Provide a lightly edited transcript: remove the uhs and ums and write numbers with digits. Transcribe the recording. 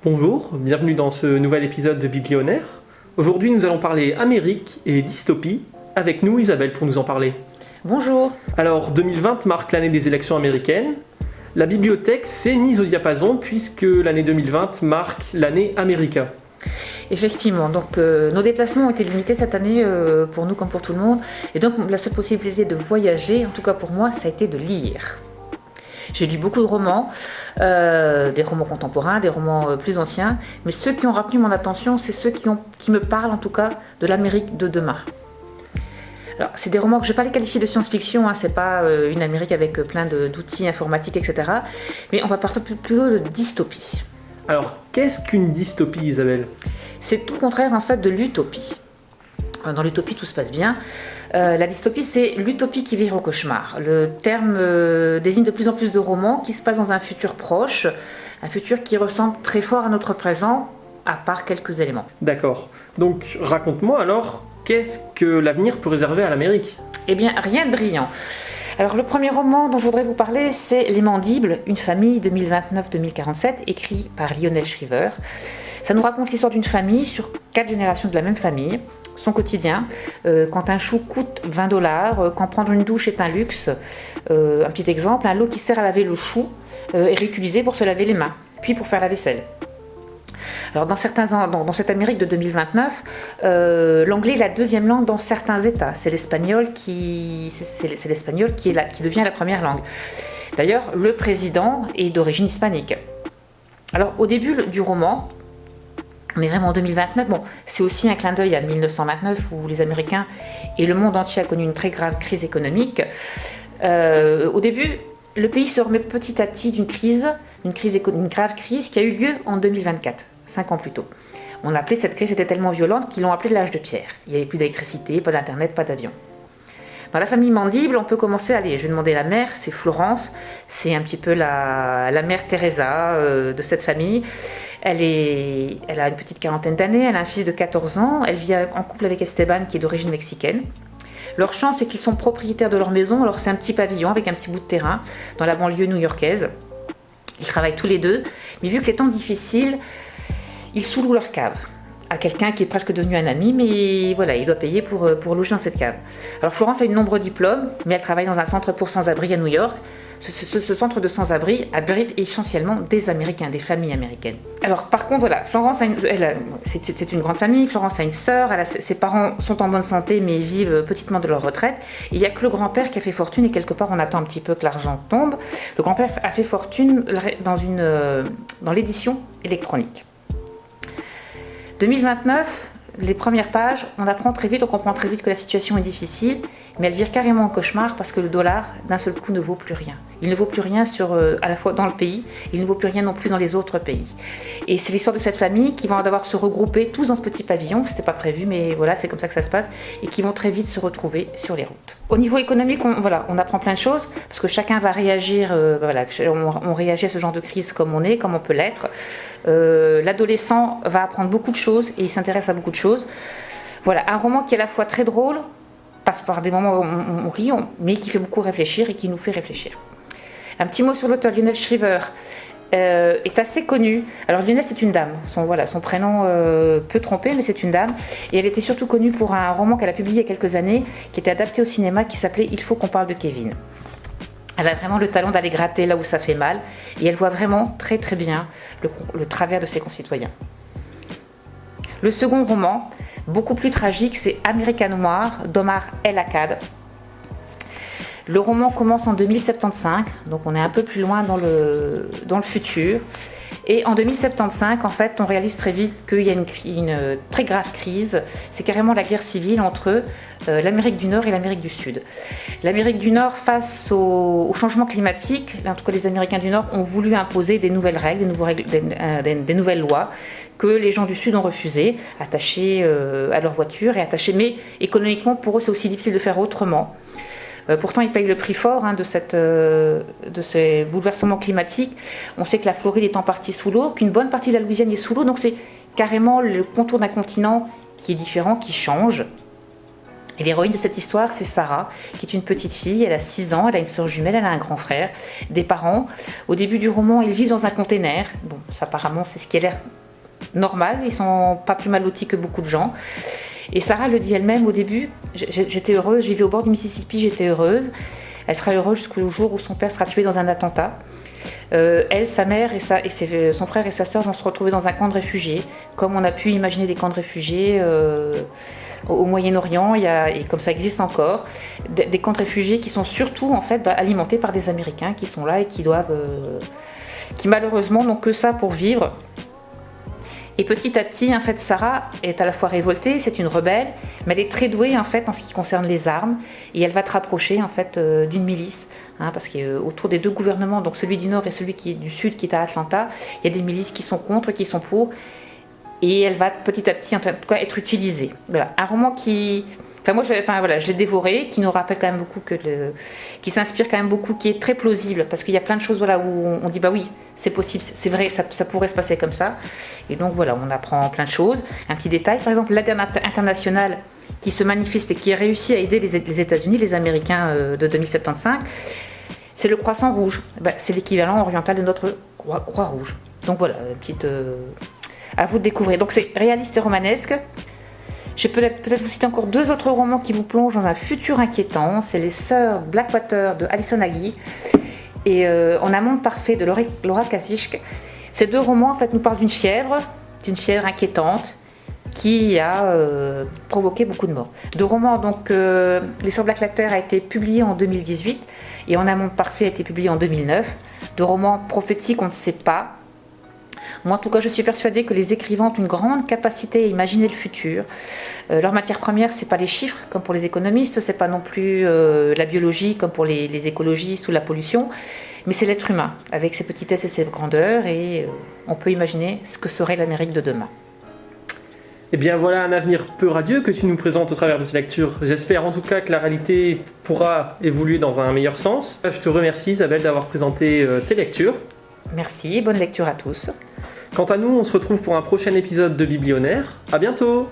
Bonjour, bienvenue dans ce nouvel épisode de Biblionaire. Aujourd'hui, nous allons parler Amérique et dystopie. Avec nous, Isabelle, pour nous en parler. Bonjour. Alors, 2020 marque l'année des élections américaines. La bibliothèque s'est mise au diapason puisque l'année 2020 marque l'année America. Effectivement, donc nos déplacements ont été limités cette année pour nous comme pour tout le monde. Et donc la seule possibilité de voyager, en tout cas pour moi, ça a été de lire. J'ai lu beaucoup de romans, des romans contemporains, des romans plus anciens, mais ceux qui ont retenu mon attention, c'est ceux qui me parlent en tout cas de l'Amérique de demain. Alors, c'est des romans que je ne vais pas les qualifier de science-fiction, c'est pas une Amérique avec plein d'outils informatiques, etc. Mais on va parler plutôt de dystopie. Alors, qu'est-ce qu'une dystopie, Isabelle ? C'est tout le contraire en fait de l'utopie. Dans l'utopie, tout se passe bien. La dystopie, c'est l'utopie qui vire au cauchemar. Le terme désigne de plus en plus de romans qui se passent dans un futur proche, un futur qui ressemble très fort à notre présent, à part quelques éléments. D'accord. Donc, raconte-moi alors, qu'est-ce que l'avenir peut réserver à l'Amérique ? Eh bien, rien de brillant. Alors, le premier roman dont je voudrais vous parler, c'est Les Mandibles, une famille 2029-2047, écrit par Lionel Shriver. Ça nous raconte l'histoire d'une famille sur 4 générations de la même famille. Son quotidien, quand un chou coûte $20, quand prendre une douche est un luxe. Un petit exemple, un lot qui sert à laver le chou est réutilisé pour se laver les mains, puis pour faire la vaisselle. Alors dans cette Amérique de 2029, l'anglais est la deuxième langue dans certains États. C'est l'espagnol qui devient la première langue. D'ailleurs, le président est d'origine hispanique. Alors au début du roman, on est vraiment en 2029. Bon, c'est aussi un clin d'œil à 1929 où les Américains et le monde entier a connu une très grave crise économique. Au début, le pays se remet petit à petit d'une grave crise qui a eu lieu en 2024, 5 ans plus tôt. On a appelé cette crise, était tellement violente qu'ils l'ont appelée l'âge de pierre. Il n'y avait plus d'électricité, pas d'internet, pas d'avion. Dans la famille Mandible, on peut commencer, allez, je vais demander la mère, c'est Florence, c'est un petit peu la mère Teresa de cette famille. Elle a une petite quarantaine d'années, elle a un fils de 14 ans, elle vit en couple avec Esteban qui est d'origine mexicaine. Leur chance, c'est qu'ils sont propriétaires de leur maison, alors c'est un petit pavillon avec un petit bout de terrain dans la banlieue new-yorkaise. Ils travaillent tous les deux, mais vu que les temps difficiles, ils sous-louent leur cave à quelqu'un qui est presque devenu un ami, mais voilà, il doit payer pour loger dans cette cave. Alors Florence a de nombreux diplômes, mais elle travaille dans un centre pour sans-abri à New York. Ce centre de sans-abri abrite essentiellement des Américains, des familles américaines. Alors par contre, voilà, Florence c'est une grande famille, Florence a une sœur, ses parents sont en bonne santé mais vivent petitement de leur retraite. Il n'y a que le grand-père qui a fait fortune et quelque part on attend un petit peu que l'argent tombe. Le grand-père a fait fortune dans l'édition électronique. 2029, les premières pages, on comprend très vite que la situation est difficile, mais elle vire carrément en cauchemar parce que le dollar, d'un seul coup, ne vaut plus rien. Il ne vaut plus rien à la fois dans le pays, il ne vaut plus rien non plus dans les autres pays. Et c'est l'histoire de cette famille qui vont devoir se regrouper tous dans ce petit pavillon, c'était pas prévu, mais voilà, c'est comme ça que ça se passe, et qui vont très vite se retrouver sur les routes. Au niveau économique, on apprend plein de choses, parce que chacun va réagir, on réagit à ce genre de crise comme on peut l'être. L'adolescent va apprendre beaucoup de choses, et il s'intéresse à beaucoup de choses. Voilà, un roman qui est à la fois très drôle, passe par des moments où on rit, mais qui fait beaucoup réfléchir et qui nous fait réfléchir. Un petit mot sur l'auteur, Lionel Shriver, est assez connu. Alors Lionel, c'est une dame. Son prénom peut tromper, mais c'est une dame. Et elle était surtout connue pour un roman qu'elle a publié il y a quelques années, qui était adapté au cinéma, qui s'appelait « Il faut qu'on parle de Kevin ». Elle a vraiment le talent d'aller gratter là où ça fait mal, et elle voit vraiment très très bien le travers de ses concitoyens. Le second roman, beaucoup plus tragique, c'est America Noir d'Omar El Akkad. Le roman commence en 2075, donc on est un peu plus loin dans le futur. Et en 2075, en fait, on réalise très vite qu'il y a une très grave crise. C'est carrément la guerre civile entre l'Amérique du Nord et l'Amérique du Sud. L'Amérique du Nord, face au changement climatique, en tout cas les Américains du Nord ont voulu imposer des nouvelles règles, des nouvelles lois que les gens du Sud ont refusées, attachées à leur voiture mais économiquement, pour eux, c'est aussi difficile de faire autrement. Pourtant, ils payent le prix fort de ces bouleversements climatiques. On sait que la Floride est en partie sous l'eau, qu'une bonne partie de la Louisiane est sous l'eau, donc c'est carrément le contour d'un continent qui est différent, qui change. Et l'héroïne de cette histoire, c'est Sarah, qui est une petite fille, elle a 6 ans, elle a une sœur jumelle, elle a un grand frère, des parents. Au début du roman, ils vivent dans un container. Bon, ça, apparemment, c'est ce qui a l'air normal, ils sont pas plus mal lotis que beaucoup de gens. Et Sarah le dit elle-même au début, j'étais heureuse, je vivais au bord du Mississippi, j'étais heureuse. Elle sera heureuse jusqu'au jour où son père sera tué dans un attentat. Elle, sa mère et son frère et sa sœur vont se retrouver dans un camp de réfugiés, comme on a pu imaginer des camps de réfugiés au Moyen-Orient, et comme ça existe encore, des camps de réfugiés qui sont surtout en fait alimentés par des Américains qui sont là et qui malheureusement n'ont que ça pour vivre. Et petit à petit, en fait, Sarah est à la fois révoltée, c'est une rebelle, mais elle est très douée en fait en ce qui concerne les armes, et elle va te rapprocher en fait d'une milice, parce qu'autour des deux gouvernements, donc celui du Nord et celui qui est du Sud, qui est à Atlanta, il y a des milices qui sont contre, qui sont pour, et elle va petit à petit, en tout cas, être utilisée. Voilà, un roman qui, je l'ai dévoré, qui nous rappelle quand même beaucoup qui s'inspire quand même beaucoup, qui est très plausible, parce qu'il y a plein de choses où on dit bah oui, c'est possible, c'est vrai, ça pourrait se passer comme ça. Et donc voilà, on apprend plein de choses. Un petit détail, par exemple, l'aide internationale qui se manifeste et qui a réussi à aider les États-Unis, les Américains de 2075, c'est le Croissant Rouge. C'est l'équivalent oriental de notre Croix-Rouge. Donc voilà, petite à vous de découvrir. Donc c'est réaliste et romanesque. Je peux peut-être vous citer encore 2 autres romans qui vous plongent dans un futur inquiétant. C'est Les Sœurs Blackwater de Alison Agee et En un monde parfait de Laura Kaszich. Ces 2 romans en fait nous parlent d'une fièvre inquiétante qui a provoqué beaucoup de morts. 2 romans, donc Les Sœurs Blackwater a été publié en 2018 et En un monde parfait a été publié en 2009. 2 romans prophétiques, on ne sait pas. Moi, en tout cas, je suis persuadée que les écrivains ont une grande capacité à imaginer le futur. Leur matière première, c'est pas les chiffres, comme pour les économistes, c'est pas non plus la biologie, comme pour les écologistes ou la pollution, mais c'est l'être humain, avec ses petitesses et ses grandeurs, et on peut imaginer ce que serait l'Amérique de demain. Eh bien voilà un avenir peu radieux que tu nous présentes au travers de ces lectures. J'espère en tout cas que la réalité pourra évoluer dans un meilleur sens. Je te remercie Isabelle d'avoir présenté tes lectures. Merci, bonne lecture à tous. Quant à nous, on se retrouve pour un prochain épisode de Biblionnaire. À bientôt!